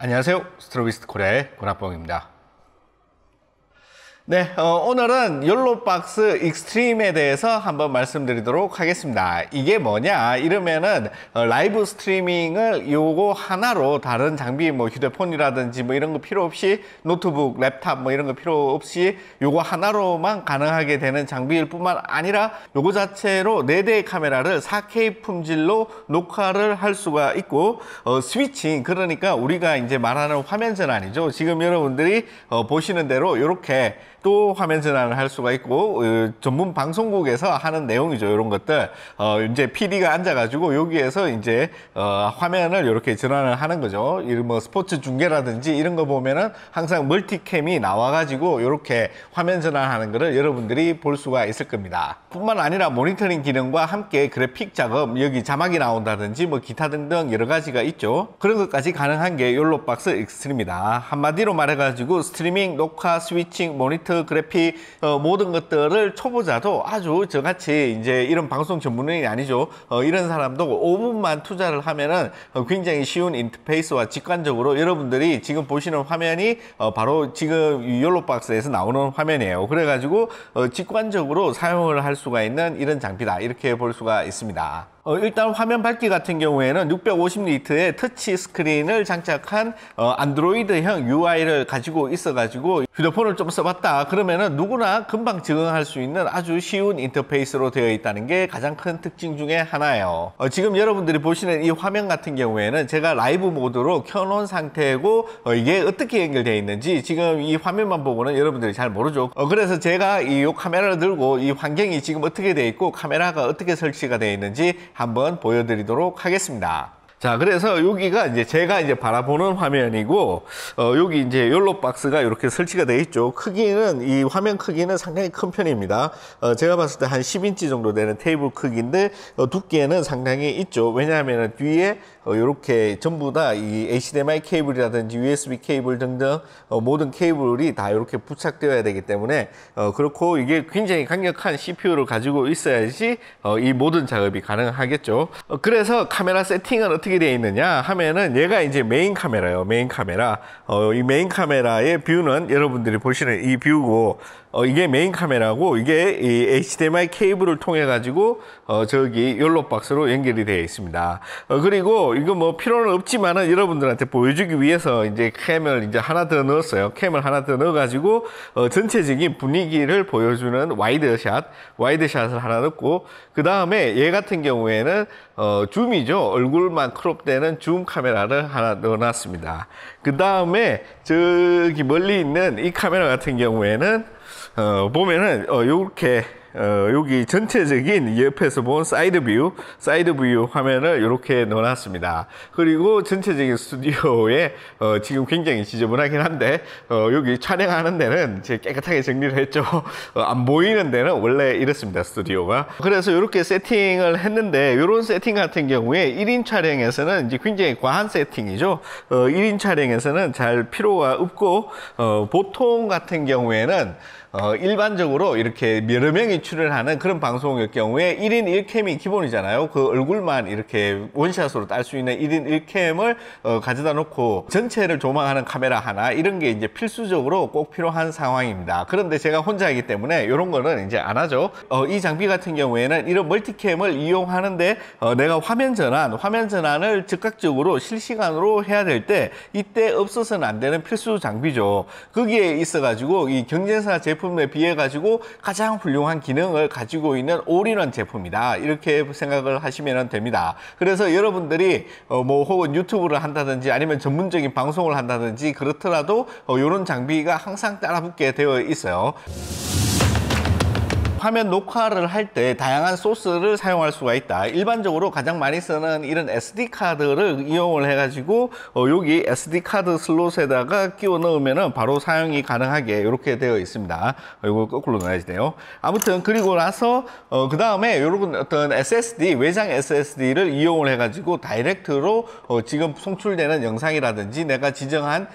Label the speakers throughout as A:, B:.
A: 안녕하세요. 스트로비스트 코리아의 권학봉입니다. 네, 오늘은 욜로박스 익스트림에 대해서 한번 말씀드리도록 하겠습니다. 이게 뭐냐 이러면은 라이브 스트리밍을 요거 하나로 다른 장비 뭐 휴대폰이라든지 뭐 이런 거 필요 없이 노트북, 랩탑 뭐 이런 거 필요 없이 요거 하나로만 가능하게 되는 장비일 뿐만 아니라 요거 자체로 4대의 카메라를 4K 품질로 녹화를 할 수가 있고 스위칭, 그러니까 우리가 이제 말하는 화면 전환이죠. 지금 여러분들이 보시는 대로 이렇게 또 화면 전환을 할 수가 있고 전문 방송국에서 하는 내용이죠. 이런 것들 이제 PD가 앉아가지고 여기에서 이제 화면을 이렇게 전환을 하는 거죠. 뭐 스포츠 중계라든지 이런 거 보면은 항상 멀티캠이 나와가지고 이렇게 화면 전환하는 거를 여러분들이 볼 수가 있을 겁니다. 뿐만 아니라 모니터링 기능과 함께 그래픽 작업, 여기 자막이 나온다든지 뭐 기타 등등 여러 가지가 있죠. 그런 것까지 가능한 게 욜로박스 익스트림입니다. 한마디로 말해가지고 스트리밍, 녹화, 스위칭, 모니터, 그래픽 모든 것들을 초보자도 아주 저같이 이제 이런 방송 전문인이 아니죠. 이런 사람도 5분만 투자를 하면은 굉장히 쉬운 인터페이스와 직관적으로 여러분들이 지금 보시는 화면이 바로 지금 이 욜로박스에서 나오는 화면이에요. 그래가지고 직관적으로 사용을 할 수가 있는 이런 장비다, 이렇게 볼 수가 있습니다. 일단 화면 밝기 같은 경우에는 650니트의 터치 스크린을 장착한 안드로이드형 UI를 가지고 있어가지고 휴대폰을 좀 써봤다 그러면은 누구나 금방 적응할 수 있는 아주 쉬운 인터페이스로 되어 있다는 게 가장 큰 특징 중에 하나예요. 지금 여러분들이 보시는 이 화면 같은 경우에는 제가 라이브 모드로 켜놓은 상태고 이게 어떻게 연결되어 있는지 지금 이 화면만 보고는 여러분들이 잘 모르죠. 그래서 제가 이 카메라를 들고 이 환경이 지금 어떻게 되어 있고 카메라가 어떻게 설치가 되어 있는지 한번 보여드리도록 하겠습니다. 자, 그래서 여기가 이제 제가 이제 바라보는 화면이고, 여기 이제 욜로박스가 이렇게 설치가 되어 있죠. 크기는, 이 화면 크기는 상당히 큰 편입니다. 제가 봤을 때 한 10인치 정도 되는 테이블 크기인데, 두께는 상당히 있죠. 왜냐하면 뒤에 이렇게 전부 다 이 HDMI 케이블이라든지 USB 케이블 등등 모든 케이블이 다 이렇게 부착되어야 되기 때문에 그렇고, 이게 굉장히 강력한 CPU를 가지고 있어야지 이 모든 작업이 가능하겠죠. 그래서 카메라 세팅은 어떻게 되어 있느냐 하면은 얘가 이제 메인 카메라예요. 메인 카메라. 이 메인 카메라의 뷰는 여러분들이 보시는 이 뷰고, 이게 메인 카메라고, 이게 이 HDMI 케이블을 통해 가지고 저기 욜로박스로 연결이 되어 있습니다. 그리고 이거 뭐 필요는 없지만은 여러분들한테 보여주기 위해서 이제 캠을 이제 하나 더 넣었어요. 캠을 하나 더 넣어 가지고 전체적인 분위기를 보여주는 와이드샷을 하나 넣고, 그 다음에 얘 같은 경우에는 줌이죠. 얼굴만 크롭되는 줌 카메라를 하나 넣어놨습니다. 그 다음에 저기 멀리 있는 이 카메라 같은 경우에는 보면은 요렇게 여기 전체적인 옆에서 본 사이드 뷰 화면을 이렇게 넣어놨습니다. 그리고 전체적인 스튜디오에 지금 굉장히 지저분하긴 한데 여기 촬영하는 데는 제가 깨끗하게 정리를 했죠. 안 보이는 데는 원래 이렇습니다, 스튜디오가. 그래서 이렇게 세팅을 했는데, 이런 세팅 같은 경우에 1인 촬영에서는 이제 굉장히 과한 세팅이죠. 1인 촬영에서는 잘 필요가 없고, 보통 같은 경우에는 일반적으로 이렇게 여러 명이 출연하는 그런 방송일 경우에 1인 1캠이 기본이잖아요. 그 얼굴만 이렇게 원샷으로 딸 수 있는 1인 1캠을 가져다 놓고 전체를 조망하는 카메라 하나, 이런 게 이제 필수적으로 꼭 필요한 상황입니다. 그런데 제가 혼자이기 때문에 이런 거는 이제 안 하죠. 이 장비 같은 경우에는 이런 멀티캠을 이용하는데 내가 화면 전환을 즉각적으로 실시간으로 해야 될 때 이때 없어서는 안 되는 필수 장비죠. 거기에 있어 가지고 이 경쟁사 제품에 비해 가지고 가장 훌륭한 기능을 가지고 있는 올인원 제품이다, 이렇게 생각을 하시면 됩니다. 그래서 여러분들이 뭐 혹은 유튜브를 한다든지 아니면 전문적인 방송을 한다든지 그렇더라도 이런 장비가 항상 따라붙게 되어 있어요. 화면 녹화를 할 때 다양한 소스를 사용할 수가 있다. 일반적으로 가장 많이 쓰는 이런 SD카드를 이용을 해가지고 여기 SD카드 슬롯에다가 끼워 넣으면 바로 사용이 가능하게 이렇게 되어 있습니다. 이거 거꾸로 넣어야지 돼요. 아무튼 그리고 나서 그 다음에 이런 어떤 SSD, 외장 SSD를 이용을 해가지고 다이렉트로 지금 송출되는 영상이라든지 내가 지정한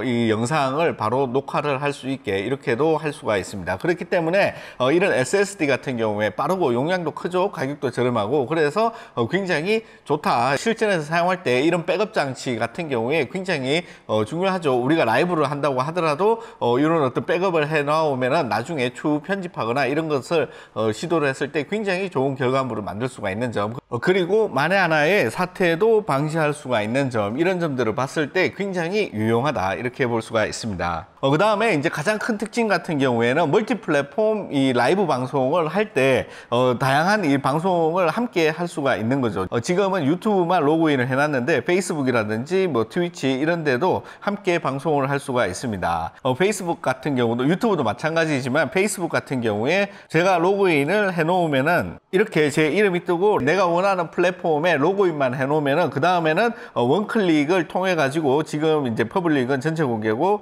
A: 이 영상을 바로 녹화를 할 수 있게 이렇게도 할 수가 있습니다. 그렇기 때문에 이런 SSD SSD 같은 경우에 빠르고 용량도 크죠. 가격도 저렴하고 그래서 굉장히 좋다. 실전에서 사용할 때 이런 백업 장치 같은 경우에 굉장히 중요하죠. 우리가 라이브를 한다고 하더라도 이런 어떤 백업을 해 나오면은 나중에 추후 편집하거나 이런 것을 시도를 했을 때 굉장히 좋은 결과물을 만들 수가 있는 점, 그리고 만에 하나의 사태도 방지할 수가 있는 점, 이런 점들을 봤을 때 굉장히 유용하다 이렇게 볼 수가 있습니다. 그 다음에 이제 가장 큰 특징 같은 경우에는 멀티 플랫폼 이 라이브 방송을 할 때 다양한 이 방송을 함께 할 수가 있는 거죠. 지금은 유튜브만 로그인을 해놨는데 페이스북이라든지 뭐 트위치 이런 데도 함께 방송을 할 수가 있습니다. 페이스북 같은 경우도, 유튜브도 마찬가지지만 페이스북 같은 경우에 제가 로그인을 해 놓으면은 이렇게 제 이름이 뜨고 내가 원하는 플랫폼에 로그인만 해 놓으면은 그 다음에는 원클릭을 통해 가지고 지금 이제 퍼블릭은 전체 공개고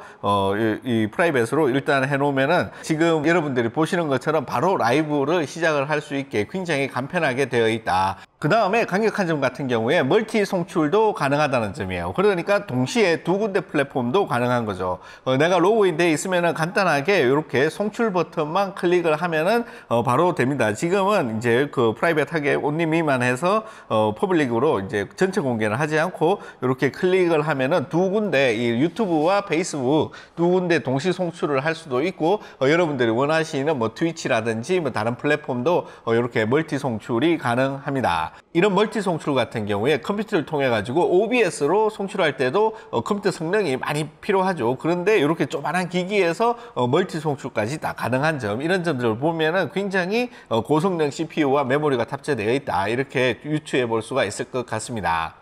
A: 이 프라이빗으로 일단 해 놓으면은 지금 여러분들이 보시는 것처럼 바로 라이브를 시작을 할 수 있게 굉장히 간편하게 되어 있다. 그 다음에 강력한 점 같은 경우에 멀티 송출도 가능하다는 점이에요. 그러니까 동시에 두 군데 플랫폼도 가능한 거죠. 내가 로그인 돼 있으면은 간단하게 이렇게 송출 버튼만 클릭을 하면은 바로 됩니다. 지금은 이제 그 프라이빗하게 온리미만 해서 퍼블릭으로 이제 전체 공개는 하지 않고 이렇게 클릭을 하면은 두 군데 이 유튜브와 페이스북 두 군데 동시 송출을 할 수도 있고 여러분들이 원하시는 뭐 트위치라든지 뭐 다른 플랫폼도 이렇게 멀티 송출이 가능합니다. 이런 멀티 송출 같은 경우에 컴퓨터를 통해 가지고 OBS로 송출할 때도 컴퓨터 성능이 많이 필요하죠. 그런데 이렇게 조그만한 기기에서 멀티 송출까지 다 가능한 점, 이런 점들을 보면은 굉장히 고성능 CPU와 메모리가 탑재되어 있다 이렇게 유추해 볼 수가 있을 것 같습니다.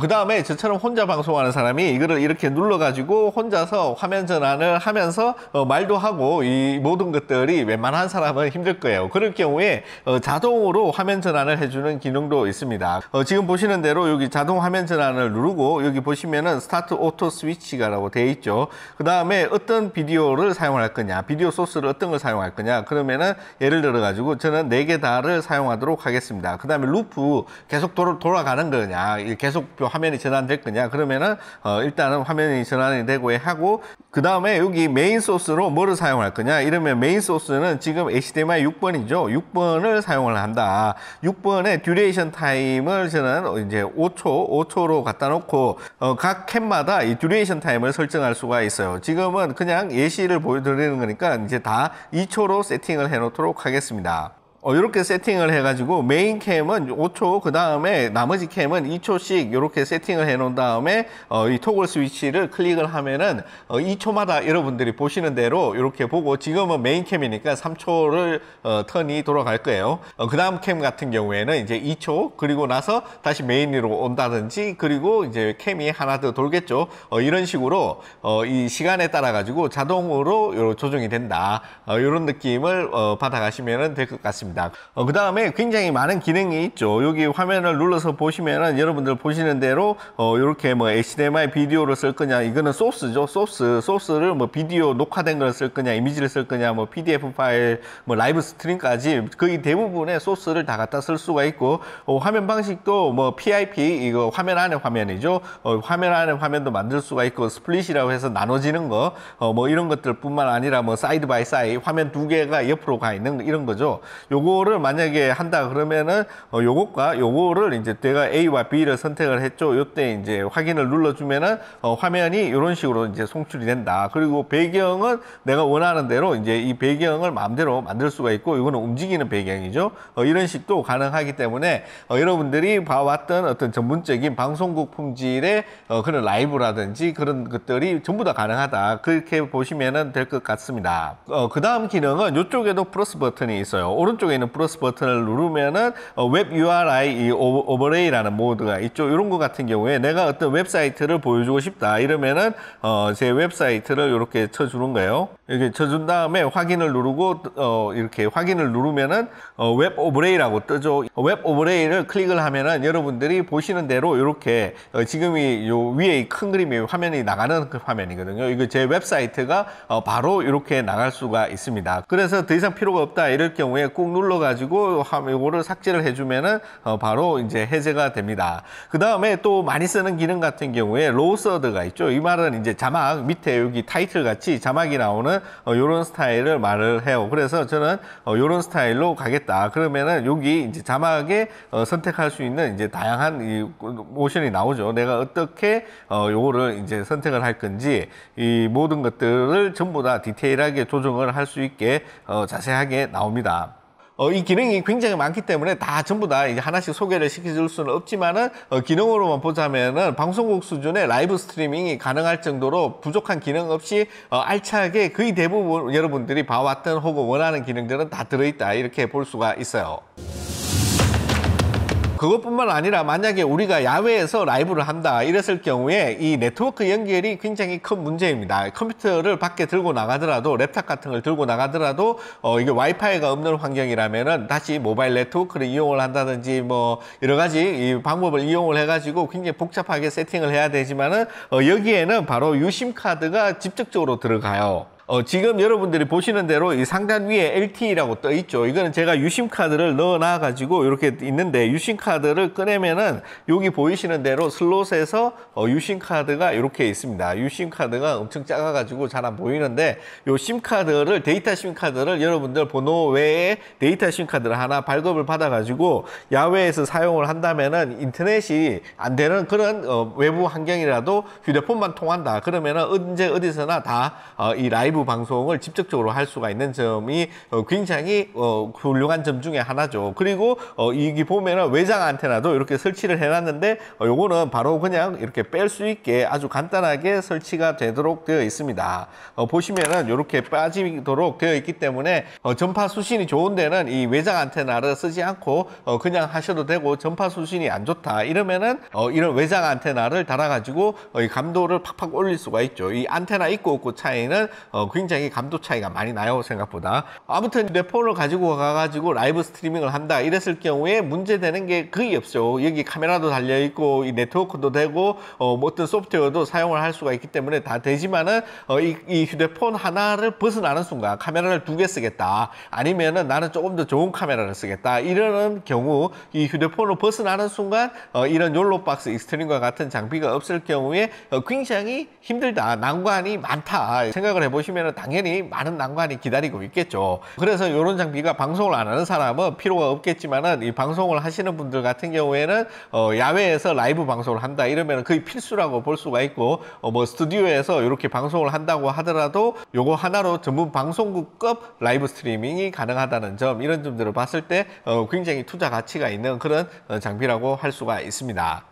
A: 그 다음에 저처럼 혼자 방송하는 사람이 이거를 이렇게 눌러가지고 혼자서 화면 전환을 하면서 말도 하고 이 모든 것들이 웬만한 사람은 힘들 거예요. 그럴 경우에 자동으로 화면 전환을 해주는 기능도 있습니다. 지금 보시는 대로 여기 자동 화면 전환을 누르고 여기 보시면은 스타트 오토 스위치가라고 되어 있죠. 그 다음에 어떤 비디오를 사용할 거냐, 비디오 소스를 어떤 걸 사용할 거냐, 그러면은 예를 들어 가지고 저는 4개 다를 사용하도록 하겠습니다. 그 다음에 루프 계속 돌아가는 거냐, 계속 화면이 전환될 거냐, 그러면은 일단은 화면이 전환이 되고 하고, 그 다음에 여기 메인 소스로 뭐를 사용할 거냐, 이러면 메인 소스는 지금 HDMI 6번이죠 6번을 사용을 한다. 6번의 듀레이션 타임을 저는 이제 5초로 갖다 놓고 각 캡마다 이 듀레이션 타임을 설정할 수가 있어요. 지금은 그냥 예시를 보여드리는 거니까 이제 다 2초로 세팅을 해 놓도록 하겠습니다. 이렇게 세팅을 해가지고 메인 캠은 5초, 그 다음에 나머지 캠은 2초씩 이렇게 세팅을 해 놓은 다음에 이 토글 스위치를 클릭을 하면은 2초마다 여러분들이 보시는 대로 이렇게 보고, 지금은 메인 캠이니까 3초를 턴이 돌아갈 거예요. 그 다음 캠 같은 경우에는 이제 2초, 그리고 나서 다시 메인으로 온다든지, 그리고 이제 캠이 하나 더 돌겠죠. 이런 식으로 이 시간에 따라 가지고 자동으로 조정이 된다. 이런 느낌을 받아가시면 될 것 같습니다. 그 다음에 굉장히 많은 기능이 있죠. 여기 화면을 눌러서 보시면은 여러분들 보시는 대로 이렇게 뭐 HDMI 비디오를 쓸 거냐, 이거는 소스죠. 소스를 뭐 비디오 녹화된 걸 쓸 거냐, 이미지를 쓸 거냐, 뭐 PDF 파일, 뭐 라이브 스트림까지 거의 대부분의 소스를 다 갖다 쓸 수가 있고, 화면 방식도 뭐 PIP, 이거 화면 안에 화면이죠. 화면 안에 화면도 만들 수가 있고, 스플릿이라고 해서 나눠지는 거, 뭐 이런 것들 뿐만 아니라 뭐 사이드 바이 사이드 화면 두 개가 옆으로 가 있는 이런 거죠. 요거를 만약에 한다 그러면은 요것과 요거를 이제 내가 A와 B를 선택을 했죠. 요때 이제 확인을 눌러주면은 화면이 이런 식으로 이제 송출이 된다. 그리고 배경은 내가 원하는 대로 이제 이 배경을 마음대로 만들 수가 있고, 이거는 움직이는 배경이죠. 이런 식도 가능하기 때문에 여러분들이 봐왔던 어떤 전문적인 방송국 품질의 그런 라이브라든지 그런 것들이 전부 다 가능하다. 그렇게 보시면은 될 것 같습니다. 그 다음 기능은 이쪽에도 플러스 버튼이 있어요. 오른쪽에 있는 플러스 버튼을 누르면은 웹 URI 오버레이라는 모드가 있죠. 이런 거 같은 경우에 내가 어떤 웹사이트를 보여주고 싶다 이러면은 제 웹사이트를 이렇게 쳐주는 거예요. 이렇게 쳐준 다음에 확인을 누르고 이렇게 확인을 누르면은 웹 오버레이라고 뜨죠. 웹 오버레이를 클릭을 하면은 여러분들이 보시는 대로 이렇게 지금이 요 위에 큰 그림이 화면이 나가는 그 화면이거든요. 이거 제 웹사이트가 바로 이렇게 나갈 수가 있습니다. 그래서 더 이상 필요가 없다 이럴 경우에 꾹 눌러가지고 이거를 삭제를 해주면은 바로 이제 해제가 됩니다. 그 다음에 또 많이 쓰는 기능 같은 경우에 로서드가 있죠. 이 말은 이제 자막 밑에 여기 타이틀 같이 자막이 나오는 이런 스타일을 말을 해요. 그래서 저는 이런 스타일로 가겠다. 그러면은 여기 이제 자막에 선택할 수 있는 이제 다양한 이 모션이 나오죠. 내가 어떻게 요거를 이제 선택을 할 건지 이 모든 것들을 전부 다 디테일하게 조정을 할 수 있게 자세하게 나옵니다. 이 기능이 굉장히 많기 때문에 다 전부 다 이제 하나씩 소개를 시켜줄 수는 없지만은 기능으로만 보자면은 방송국 수준의 라이브 스트리밍이 가능할 정도로 부족한 기능 없이 알차게 거의 대부분 여러분들이 봐왔던 혹은 원하는 기능들은 다 들어있다 이렇게 볼 수가 있어요. 그것뿐만 아니라 만약에 우리가 야외에서 라이브를 한다 이랬을 경우에 이 네트워크 연결이 굉장히 큰 문제입니다. 컴퓨터를 밖에 들고 나가더라도 랩탑 같은 걸 들고 나가더라도 이게 와이파이가 없는 환경이라면은 다시 모바일 네트워크를 이용을 한다든지 뭐 여러 가지 이 방법을 이용을 해가지고 굉장히 복잡하게 세팅을 해야 되지만은 여기에는 바로 유심 카드가 직접적으로 들어가요. 지금 여러분들이 보시는 대로 이 상단 위에 LTE라고 떠 있죠. 이거는 제가 유심 카드를 넣어 놔 가지고 이렇게 있는데 유심 카드를 꺼내면은 여기 보이시는 대로 슬롯에서 유심 카드가 이렇게 있습니다. 유심 카드가 엄청 작아 가지고 잘 안 보이는데 요 심 카드를 데이터 심 카드를 여러분들 번호 외에 데이터 심 카드를 하나 발급을 받아 가지고 야외에서 사용을 한다면은 인터넷이 안 되는 그런 외부 환경이라도 휴대폰만 통한다. 그러면은 언제 어디서나 다 이 라이브 방송을 직접적으로 할 수가 있는 점이 굉장히 훌륭한 점 중에 하나죠. 그리고 여기 보면은 외장 안테나도 이렇게 설치를 해놨는데 요거는 바로 그냥 이렇게 뺄 수 있게 아주 간단하게 설치가 되도록 되어 있습니다. 보시면은 이렇게 빠지도록 되어 있기 때문에 전파 수신이 좋은 데는 이 외장 안테나를 쓰지 않고 그냥 하셔도 되고 전파 수신이 안 좋다 이러면은 이런 외장 안테나를 달아가지고 이 감도를 팍팍 올릴 수가 있죠. 이 안테나 있고 없고 차이는 굉장히 감도 차이가 많이 나요, 생각보다. 아무튼 내 폰을 가지고 가가지고 라이브 스트리밍을 한다 이랬을 경우에 문제되는 게 거의 없죠. 여기 카메라도 달려있고 이 네트워크도 되고 뭐 어떤 소프트웨어도 사용을 할 수가 있기 때문에 다 되지만은 이 휴대폰 하나를 벗어나는 순간 카메라를 2개 쓰겠다 아니면은 나는 조금 더 좋은 카메라를 쓰겠다 이러는 경우 이 휴대폰을 벗어나는 순간 이런 욜로박스 익스트림과 같은 장비가 없을 경우에 굉장히 힘들다, 난관이 많다 생각을 해보시면 당연히 많은 난관이 기다리고 있겠죠. 그래서 이런 장비가 방송을 안 하는 사람은 필요가 없겠지만은 이 방송을 하시는 분들 같은 경우에는 야외에서 라이브 방송을 한다 이러면 거의 필수라고 볼 수가 있고 뭐 스튜디오에서 이렇게 방송을 한다고 하더라도 요거 하나로 전문 방송국급 라이브 스트리밍이 가능하다는 점, 이런 점들을 봤을 때 굉장히 투자 가치가 있는 그런 장비라고 할 수가 있습니다.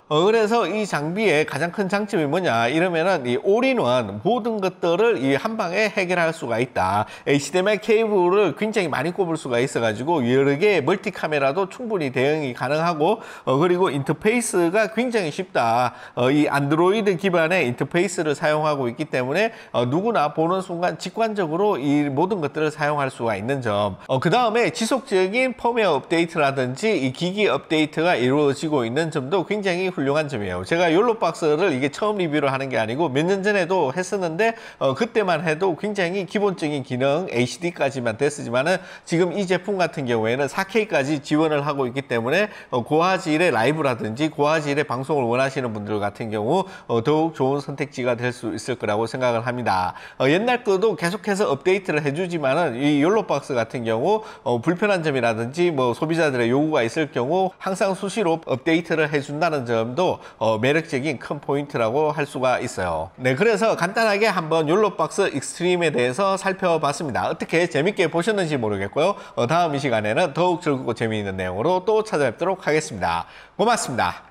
A: 그래서 이 장비의 가장 큰 장점이 뭐냐 이러면은 이 올인원 모든 것들을 이 한 방에 해결할 수가 있다. HDMI 케이블을 굉장히 많이 꼽을 수가 있어 가지고 여러 개의 멀티 카메라도 충분히 대응이 가능하고 그리고 인터페이스가 굉장히 쉽다. 이 안드로이드 기반의 인터페이스를 사용하고 있기 때문에 누구나 보는 순간 직관적으로 이 모든 것들을 사용할 수가 있는 점. 그 다음에 지속적인 펌웨어 업데이트라든지 이 기기 업데이트가 이루어지고 있는 점도 굉장히 훌륭한 점이에요. 제가 욜로박스를 이게 처음 리뷰를 하는 게 아니고 몇 년 전에도 했었는데 그때만 해도 굉장히 기본적인 기능 HD까지만 됐지만은 지금 이 제품 같은 경우에는 4K까지 지원을 하고 있기 때문에 고화질의 라이브라든지 고화질의 방송을 원하시는 분들 같은 경우 더욱 좋은 선택지가 될 수 있을 거라고 생각을 합니다. 옛날 거도 계속해서 업데이트를 해주지만은 이 욜로박스 같은 경우 불편한 점이라든지 뭐 소비자들의 요구가 있을 경우 항상 수시로 업데이트를 해준다는 점도 매력적인 큰 포인트라고 할 수가 있어요. 네, 그래서 간단하게 한번 욜로박스 익스트림에 대해서 살펴봤습니다. 어떻게 재밌게 보셨는지 모르겠고요. 다음 이 시간에는 더욱 즐겁고 재미있는 내용으로 또 찾아뵙도록 하겠습니다. 고맙습니다.